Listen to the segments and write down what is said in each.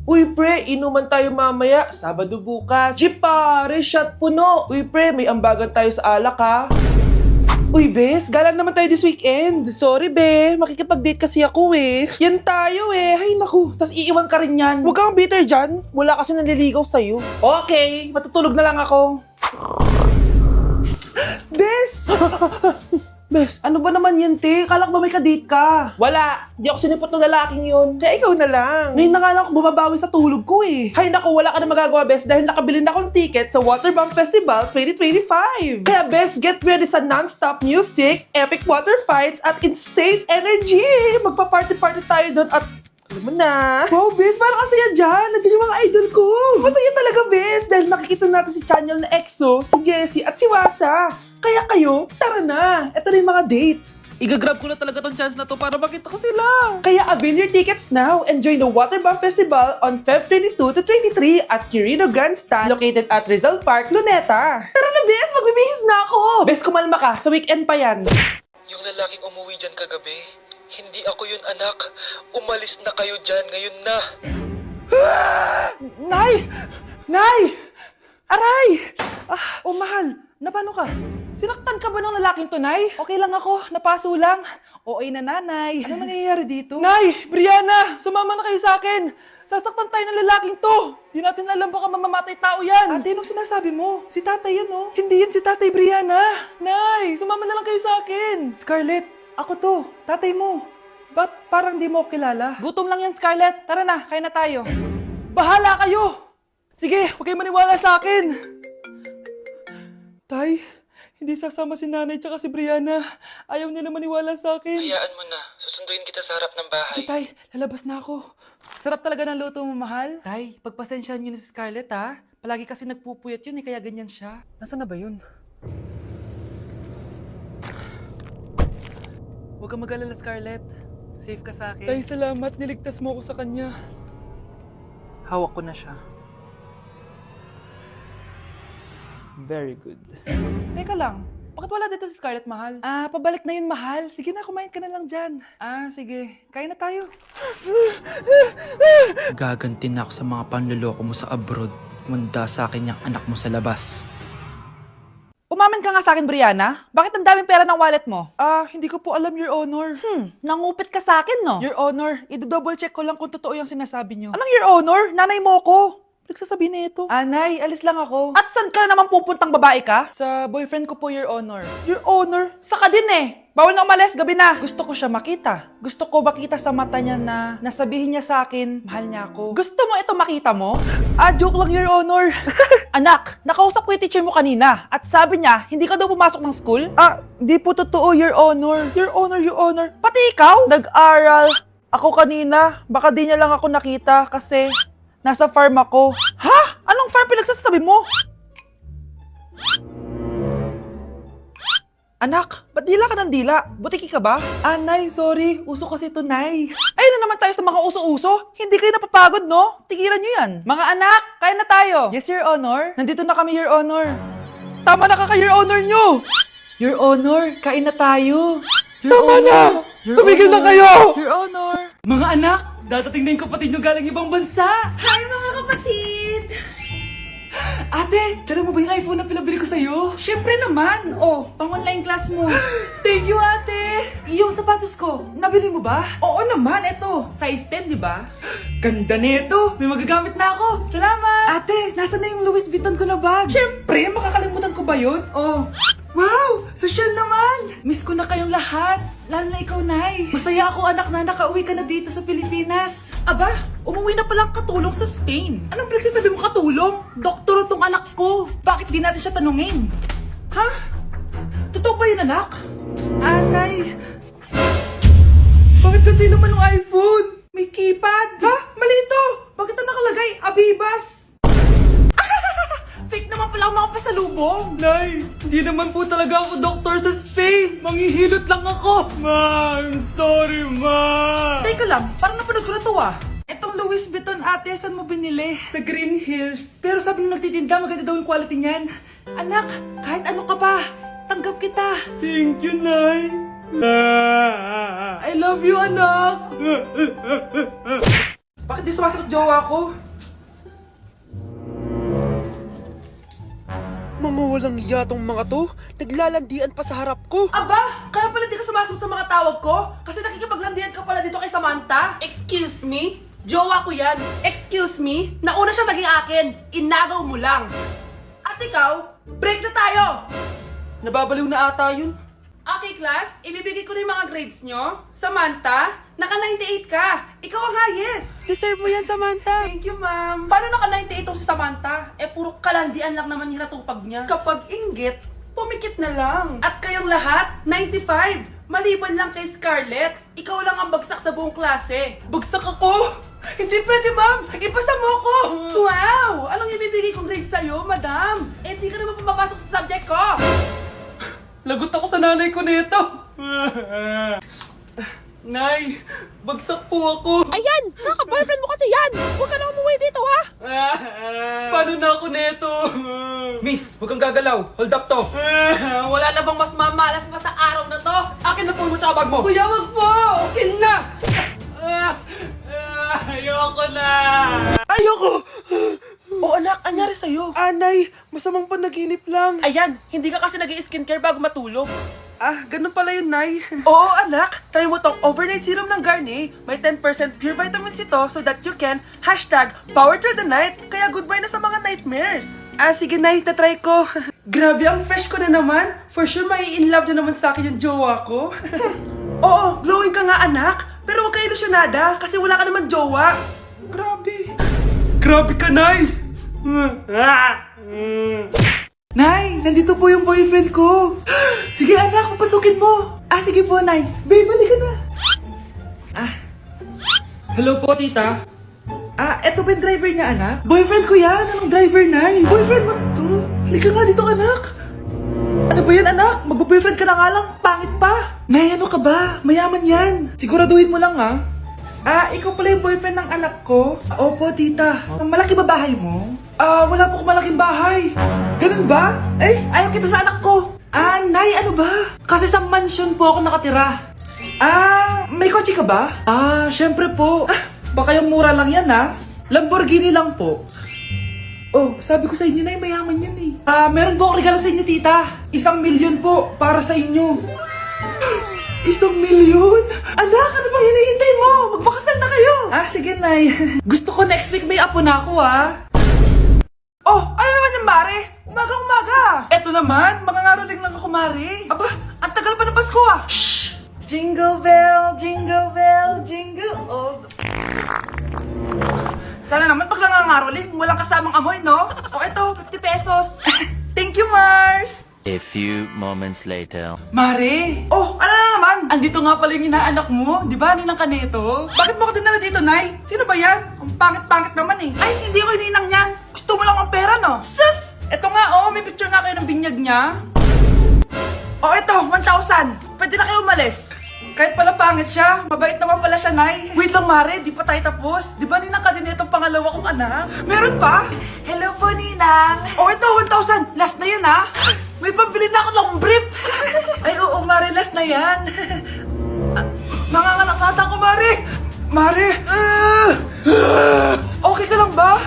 Uy pre, inuman tayo mamaya, Sabado bukas. Jeep pare, shot puno. Uy pre, may ambagan tayo sa alak ha. Uy bes, gala naman tayo this weekend. Sorry be, makikipag-date kasi ako eh. Yan tayo eh, ay naku. Tas iiwan ka rin yan. Huwag kang bitter dyan, wala kasi nanliligaw sa'yo. Okay, matutulog na lang ako. Bes! Bes, ano ba naman yan, te? Kala ko ba may kadate ka? Wala. Di ako sinipot ng lalaking yun. Kaya ikaw na lang. Ngayon na nga lang ako bumabawi sa tulog ko eh. Hay naku, wala ka na magagawa, Bes, dahil nakabili na ako ng ticket sa Waterbomb Festival 2025. Kaya, Bes, get ready sa non-stop music, epic water fights, at insane energy. Magpa-party-party tayo doon at alam mo na. Wow, Bes, parang ang saya dyan. Nandiyan yung mga idol ko. Masaya talaga, Bes, dahil makikita natin si Channel na EXO, si Jessie, at si Wasa. Kaya kayo, tara na. Ito na yung mga dates. Igagrab ko na talaga tong chance na to para makita ko sila. Kaya avail your tickets now and join the Waterbomb Festival on Feb 22 to 23 at Quirino Grandstand located at Rizal Park, Luneta. Tara na, Bes! Magbibihis na ako! Bes, kumalma ka. Sa weekend pa yan. Yung lalaking umuwi dyan kagabi, hindi ako yun anak. Umalis na kayo dyan ngayon na. Nay! Nay! Aray! Oh, mahal. Napano ka? Sinaktan ka ba ng lalaking to, Nay? Okay lang ako. Napaso lang. Okay na, nanay. Ano nangyayari dito? Nay! Brianna! Sumama na kayo sa akin! Sasaktan tayo ng lalaking to! Di natin alam baka mamamatay tao yan! Ate, anong sinasabi mo? Si tatay yan, oh. Hindi yan si tatay, Brianna! Nay! Sumama na lang kayo sa akin! Scarlett, ako to. Tatay mo. Ba't parang di mo kilala? Gutom lang yan, Scarlett. Tara na, kain na tayo. Bahala kayo! Sige, huwag kayo maniwala sa akin! Tay, hindi sasama si nanay tsaka si Brianna. Ayaw nila maniwala sa akin. Hayaan mo na. Susunduin kita sa harap ng bahay. Sige, Tay, lalabas na ako. Sarap talaga ng luto mo, mahal. Tay, pagpasensyahan niyo na si Scarlett, ha? Palagi kasi nagpupuyat yun, kaya ganyan siya. Nasaan na ba yun? Huwag kang mag-alala, Scarlett. Safe ka sa akin. Tay, salamat. Niligtas mo ako sa kanya. Hawak ko na siya. Very good. Teka lang, bakit wala dito si Scarlett, mahal? Pabalik na yun, mahal. Sige na, kumain ka na lang dyan. Sige. Kain na tayo. Gaganti na ako sa mga panluloko mo sa abroad. Munda sa akin yung anak mo sa labas. Umamin ka nga sa akin, Brianna. Bakit ang daming pera ng wallet mo? Hindi ko po alam, Your Honor. Nangupit ka sa akin, no? Your Honor, i-double check ko lang kung totoo yung sinasabi niyo. Anong Your Honor? Nanay mo ko. Nagsasabi na ito. Nay, alis lang ako. At saan ka naman pupuntang babae ka? Sa boyfriend ko po, Your Honor. Your Honor? Saka din eh. Bawal na umalis, gabi na. Gusto ko siya makita. Gusto ko makita sa mata niya na nasabihin niya sa akin, mahal niya ako. Gusto mo ito makita mo? Joke lang, Your Honor. Anak, nakausap ko yung teacher mo kanina at sabi niya, hindi ka daw pumasok ng school? Di po totoo, Your Honor. Your Honor, Your Honor. Pati ikaw? Nag-aral. Ako kanina, baka di niya lang ako nakita kasi nasa farm ako. Ha? Anong farm pinagsasabi mo? Anak, ba't dila ka ng dila? Butiki ka ba? Nay, sorry. Uso kasi ito, Nay. Ay na naman tayo sa mga uso-uso. Hindi kayo napapagod, no? Tigilan nyo yan. Mga anak, kain na tayo. Yes, Your Honor. Nandito na kami, Your Honor. Tama na ka, Your Honor nyo. Your Honor, kain na tayo. Tama na! Tumigil na kayo! Your Honor. Mga anak, dadating na yung kapatid nyo galing ibang bansa! Hi mga kapatid! Ate, dala mo ba yung iPhone na pinabili ko sa'yo? Syempre naman! Oh, pang online class mo. Thank you, ate! Yung sapatos ko, nabili mo ba? Oo naman, eto. Size 10, di ba? Ganda nito! May magagamit na ako! Salamat! Ate, nasa na yung Louis Vuitton ko na bag? Syempre, makakalimutan ko ba yun? Oh, wow! Social naman! Miss ko na kayong lahat! Lalo na ikaw, Nay. Masaya ako, anak, na nakauwi ka na dito sa Pilipinas. Aba, umuwi na palang katulong sa Spain. Anong pinagsasabi mo katulong? Doktor tong anak ko. Bakit di natin siya tanungin? Ha? Totoo ba yun, anak? Nay. Bakit ganti naman ng iPhone? May keypad. Ha? Mali ito. Bakit na nakalagay? Abibas. Fake naman pala ang mga pasalubong. Nay, hindi naman po talaga ako doktor sa Spain. Manghihilot lang ako. Ma, I'm sorry, ma. Teka lang, parang napanood ko na to Etong Louis Vuitton, ate, saan mo binili? Sa Green Hills. Pero sabi nung nagtitinda, maganda daw yung quality niyan. Anak, kahit ano ka pa, tanggap kita. Thank you, Nay. I love you, anak. Bakit di sumasagot jowa ko? Mga walang iya tong mga to. Naglalandian pa sa harap ko. Aba, kaya pala di ka sumasagot sa mga tawag ko? Kasi nakikipaglandian ka pala dito kay Samantha? Excuse me? Jowa ko yan. Excuse me? Nauna siyang naging akin. Inagaw mo lang. At ikaw, break na tayo! Nababaliw na ata yun. Okay, class. Ibibigay ko na yung mga grades nyo. Samantha, naka-98 ka. Ikaw ang highest. Deserve mo yan, Samantha. Thank you, ma'am. Paano naka-98 si Samantha? Eh, puro kalandian lang naman hinatupag niya. Kapag inggit, pumikit na lang. At kayong lahat, 95. Maliban lang kay Scarlett. Ikaw lang ang bagsak sa buong klase. Bagsak ako? Hindi pwede, ma'am. Ipasa mo ko. Wow! Anong ibibigay kong grade sa'yo, madam? Eh, di ka naman pumapasok sa subject ko. Lagot ako sa nanay ko nito. Nay, bagsak po ako. Ayan! Kaka-boyfriend mo kasi yan! Huwag ka na umuwi dito, ha? Paano na ako nito? Miss, huwag kang gagalaw. Hold up to. Wala na bang mas mamalas pa sa araw na to? Akin na phone mo tsaka bag mo. Kuya, wag po. Akin na. Ayoko na. Ayoko. O anak, anyari sa'yo? Anay, masamang panaginip lang. Ayan, hindi ka kasi nag-i-skincare bago matulog. Ah, ganun pala yun, Nay. Oo, anak. Try mo tong overnight serum ng Garnier. May 10% pure vitamin C to so that you can #power through the night. Kaya goodbye na sa mga nightmares. Ah, sige, Nay. Tatry ko. Grabe, ang fresh ko na naman. For sure, may in love na naman sa akin yung jowa ko. Oo, glowing ka nga, anak. Pero huwag ka ilusyonada kasi wala ka naman jowa. Grabe. Grabe ka, Nay. Nay, nandito po yung boyfriend ko. Sige anak, papasukin mo. Ah, sige po, Nay. Babe, balik ka na. Hello po, tita. Eto ba yung driver niya, anak? Boyfriend ko yan. Anong driver, Nay? Boyfriend mo to? Halika nga dito, anak. Ano ba yan, anak? Magbo-boyfriend ka na nga lang. Pangit pa. Nay, ano ka ba? Mayaman yan. Siguraduhin mo lang, ha? Ikaw pala yung boyfriend ng anak ko? Opo, tita. Malaki ba bahay mo? Wala po akong malaking bahay. Ganun ba? Ayaw kita sa anak ko. Nay, ano ba? Kasi sa mansion po ako nakatira. May kotse ka ba? Syempre po. Baka yung mura lang yan, ha? Lamborghini lang po. Oh, sabi ko sa inyo na mayaman yan eh. Meron po akong regalo sa inyo, tita. 1,000,000 po para sa inyo. 1,000,000? Anak, ano bang hinihintay mo? Magpakasal na kayo. Sige, Nay. Gusto ko next week may apo na ako, ha? Oh, ano naman yung Mare? Umaga-umaga. Eto naman, mangangaroling lang ako, Mare. Aba, ang tagal pa ng Pasko, Shh! Jingle bell, jingle bell, jingle all. Sana naman pag nangangaroling, walang kasamang amoy, no? O eto, 50 pesos. Thank you, Mars. A few moments later. Mare! Oh, ano na naman? Andito nga pala yung inaanak mo. Di ba, ninang ka nito? Bakit mo ko dinala dito, Nay? Sino ba yan? Ang pangit-pangit naman eh. Ay, hindi ko ninang yan. Gusto mo lang ang pera, no? Sus! Eto nga, may picture nga kayo ng binyag niya. Oh, eto, 1,000. Pwede na kayo umalis. Kahit pala pangit siya, mabait naman pala siya, Nay. Wait lang, Mare, di pa tayo tapos. Di ba ninang ka din itong pangalawa kong anak? Meron pa? Hello po, Ninang. Oh, ito, 1,000. Last na yun, ha? May pambili na ako ng brief. Ay, oo, Mare, last na yan. Nanganganak nata ko, Mare. Mare. Okay ka lang ba?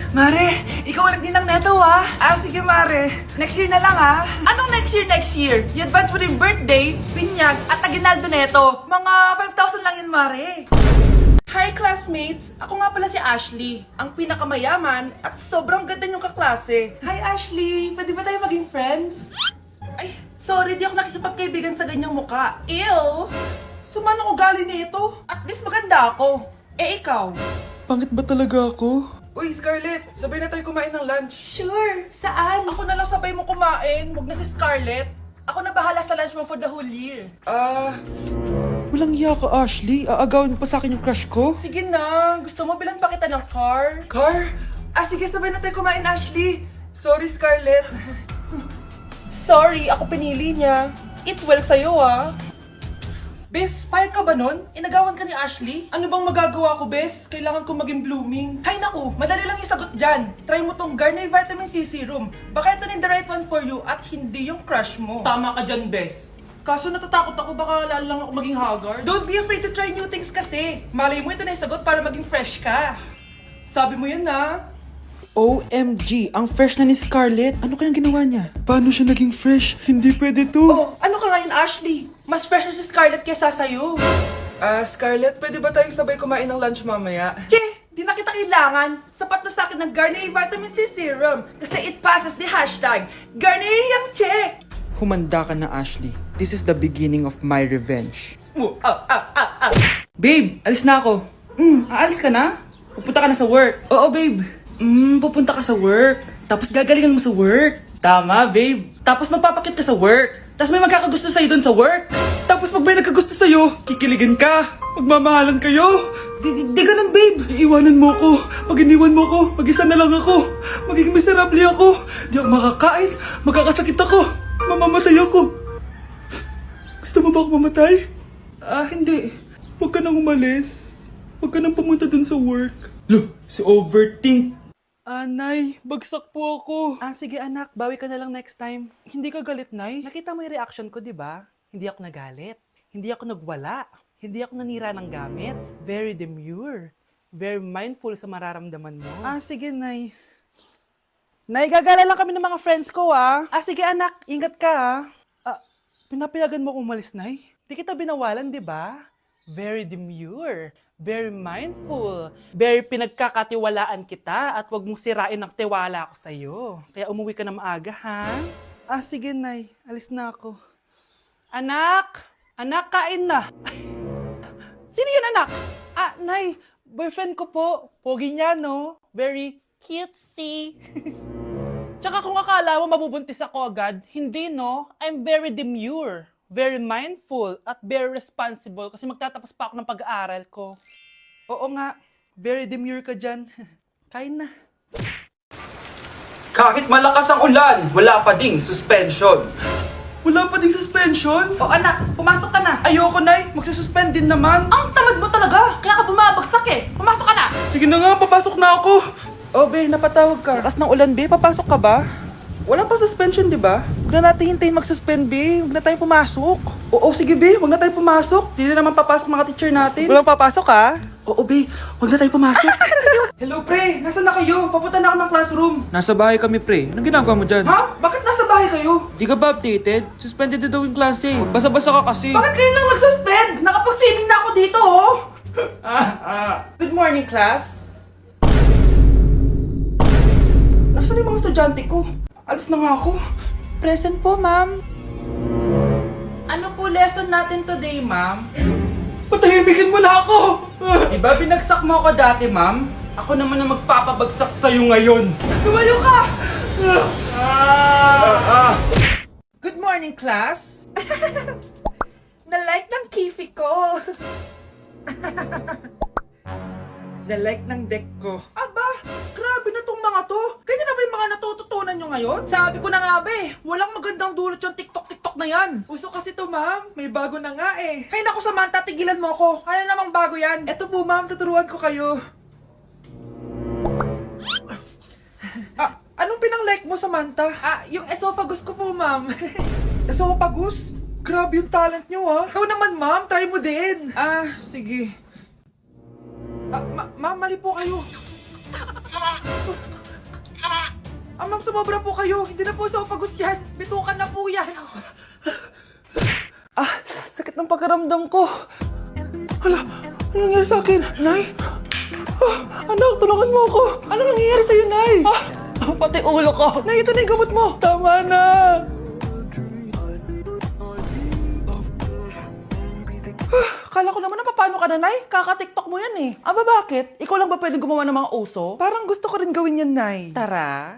Mare, ikaw ulit din ang neto, ha? Sige, Mare. Next year na lang, ha? Anong next year? I-advance mo na yung birthday, binyag, at aginaldo neto. Mga 5,000 lang yun, Mare. Hi, classmates! Ako nga pala si Ashley, ang pinakamayaman at sobrang ganda niyong kaklase. Hi, Ashley! Pwede ba tayo maging friends? Ay, sorry, di ako nakikipagkaibigan sa ganyang muka. Ew! Sumanong ugali nito. At least maganda ako. Ikaw? Pangit ba talaga ako? Uy, Scarlett! Sabay na tayo kumain ng lunch. Sure! Saan? Ako na lang sabay mo kumain. Huwag na si Scarlett. Ako na bahala sa lunch mo for the whole year. Walang iya ka, Ashley. Aagawin pa sa akin yung crush ko. Sige na. Gusto mo bilan pa kita ng car? Car? Sige, sabay na tayo kumain, Ashley. Sorry, Scarlett. Sorry, ako pinili niya. Eat well sa'yo, Bes, payag ka ba nun? Inagawan ka ni Ashley? Ano bang magagawa ko, Bes? Kailangan ko maging blooming. Hay naku, madali lang yung sagot dyan. Try mo tong Garnier Vitamin C Serum. Baka ito na the right one for you at hindi yung crush mo. Tama ka dyan, Bes. Kaso natatakot ako, baka lalo lang ako maging haggard. Don't be afraid to try new things kasi. Malay mo ito na yung sagot para maging fresh ka. Sabi mo yan na. OMG, ang fresh na ni Scarlett. Ano kayang ginawa niya? Paano siya naging fresh? Hindi pwede to. Oh, ano ka ngayon, Ashley? Mas fresh na si Scarlett kesa sa'yo. Scarlett, pwede ba tayong sabay kumain ng lunch mamaya? Che, di na kita kailangan. Sapat na sa akin ng Garnier Vitamin C Serum. Kasi it passes the hashtag Garnier yang che. Humanda ka na, Ashley. This is the beginning of my revenge. Babe, alis na ako. Aalis ka na? Pupunta ka na sa work. Oo, babe. Pupunta ka sa work. Tapos gagalingan mo sa work. Tama, babe. Tapos magpapakit ka sa work. Tapos may magkakagusto sa'yo dun sa work. Tapos pag may nagkagusto sa'yo, kikiligan ka. Magmamahalan kayo. Di ganun, babe. Iiwanan mo ko. Pag iniwan mo ko, mag-isa na lang ako. Magiging miserable ako. Di ako makakain. Magkakasakit ako. Mamamatay ako. Gusto mo ba ako mamatay? Hindi. Huwag ka nang umalis. Huwag ka nang pumunta dun sa work. Loh, si overthink. Nay, bagsak po ako. Sige anak, bawi ka na lang next time. Hindi ka galit, Nay? Nakita mo yung reaction ko, di ba? Hindi ako nagalit. Hindi ako nagwala. Hindi ako nanira ng gamit. Very demure. Very mindful sa mararamdaman mo. Sige, Nay. Nay, gagala lang kami ng mga friends ko, sige anak, ingat ka, pinapayagan mo umalis, Nay? Di kita binawalan, di ba? Very demure. Very mindful. Very pinagkakatiwalaan kita at wag mong sirain ang tiwala ko sa'yo. Kaya umuwi ka na maaga, ha? Sige, Nay. Alis na ako. Anak! Anak, kain na! Sino yun, anak? Nay, boyfriend ko po. Pogi niya, no? Very cutesy. Tsaka kung akala mo mabubuntis ako agad, hindi, no? I'm very demure. Very mindful at very responsible kasi magtatapos pa ako ng pag-aaral ko. Oo nga, very demure ka dyan. Kain na. Kahit malakas ang ulan, wala pa ding suspension. Wala pa ding suspension? Anak, pumasok ka na. Ayoko, Nay. Magsususpend din naman. Ang tamad mo talaga. Kaya ka bumabagsak eh. Pumasok ka na. Sige na nga, papasok na ako. Be, napatawag ka. Lakas ng ulan, Be. Papasok ka ba? Wala pa suspension, di ba? Huwag na natin hintayin mag-suspend, Be. Huwag na tayo pumasok. Oo, sige, Be. Huwag na tayo pumasok. Di na naman papasok mga teacher natin. Walang papasok, ha? Oo, Be. Huwag na tayo pumasok. Hello, pre. Nasaan na kayo? Papunta na ako ng classroom. Nasa bahay kami, pre. Anong ginagawa mo dyan? Ha? Bakit nasa bahay kayo? Di ka ba updated? Suspended na daw yung klase. Basa-basa ka kasi. Bakit kayo lang nag-suspend? Nakapag-swimming na ako dito, oh. Good morning, class. Nasaan yung mga estudyante ko? Alis na nga ako. Present po, ma'am. Ano po lesson natin today, ma'am? Patahimikin mo na ako! Diba binagsak mo ako dati, ma'am? Ako naman ang magpapabagsak sa'yo ngayon. Lumayo ka! Good morning, class. Na-like ng kifi ko. Na-like ng deck ko. Aba, grabe na tong mga to. Ganyan na ba yung mga natututunan nyo ngayon? Sabi ko na nga ba walang magandang dulot yung TikTok na yan. Uso kasi to, ma'am. May bago na nga eh. Hay naku, Samantha, tigilan mo ako. Ano namang bago yan? Eto po, ma'am, tuturuan ko kayo. Anong pinang-like mo, Samantha? Yung esophagus ko po, ma'am. Esophagus? Grabe yung talent nyo, ha? Ikaw naman, ma'am. Try mo din. Sige. Ma'am, mali po kayo. Ma'am, sumobra po kayo. Hindi na po esophagus yan. Bitukan na po yan. Sakit ng pakiramdam ko. Hala, ano nangyari sa akin? Nay? Anak, tulungan mo ako. Ano nangyayari sa'yo, Nay? Pati ulo ko. Nay, ito na yung gamot mo. Tama na. Kala ko naman na paano ka na, Nay? Kaka-TikTok mo yan eh. Aba bakit? Ikaw lang ba pwedeng gumawa ng mga uso? Parang gusto ko rin gawin yan, Nay. Tara.